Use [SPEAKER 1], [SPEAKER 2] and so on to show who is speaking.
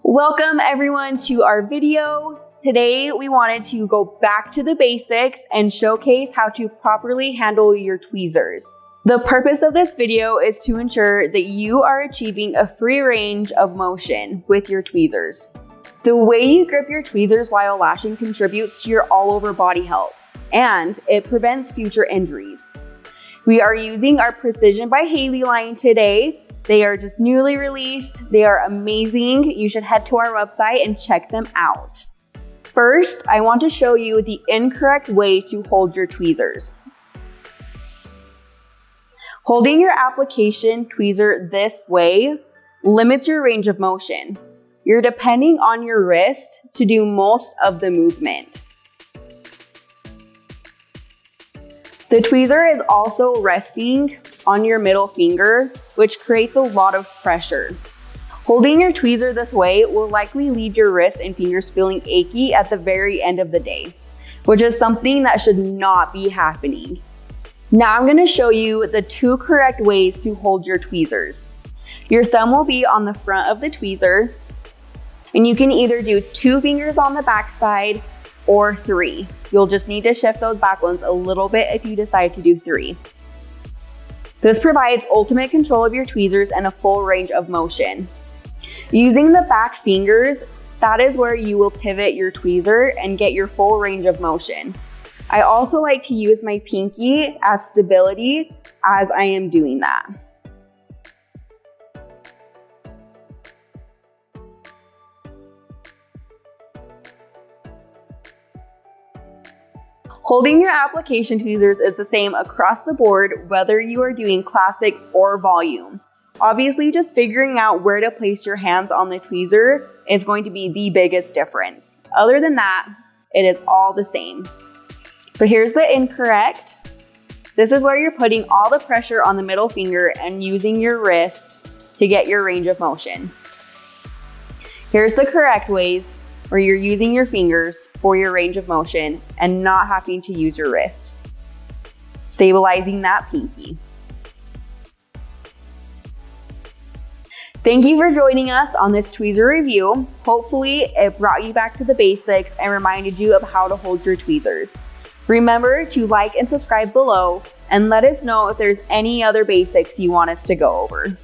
[SPEAKER 1] Welcome everyone to our video. Today we wanted to go back to the basics and showcase how to properly handle your tweezers. The purpose of this video is to ensure that you are achieving a free range of motion with your tweezers. The way you grip your tweezers while lashing contributes to your all-over body health, and it prevents future injuries. We are using our Precision by Haley line today. They are just newly released. They are amazing. You should head to our website and check them out. First, I want to show you the incorrect way to hold your tweezers. Holding your application tweezer this way limits your range of motion. You're depending on your wrist to do most of the movement. The tweezer is also resting on your middle finger, which creates a lot of pressure. Holding your tweezer this way will likely leave your wrists and fingers feeling achy at the very end of the day, which is something that should not be happening. Now I'm going to show you the two correct ways to hold your tweezers. Your thumb will be on the front of the tweezer, and you can either do 2 fingers on the back side or 3. You'll just need to shift those back ones a little bit if you decide to do 3. This provides ultimate control of your tweezers and a full range of motion. Using the back fingers, that is where you will pivot your tweezer and get your full range of motion. I also like to use my pinky as stability as I am doing that. Holding your application tweezers is the same across the board, whether you are doing classic or volume. Obviously, just figuring out where to place your hands on the tweezer is going to be the biggest difference. Other than that, it is all the same. So here's the incorrect. This is where you're putting all the pressure on the middle finger and using your wrist to get your range of motion. Here's the correct ways, where you're using your fingers for your range of motion and not having to use your wrist. Stabilizing that pinky. Thank you for joining us on this tweezer review. Hopefully it brought you back to the basics and reminded you of how to hold your tweezers. Remember to like and subscribe below and let us know if there's any other basics you want us to go over.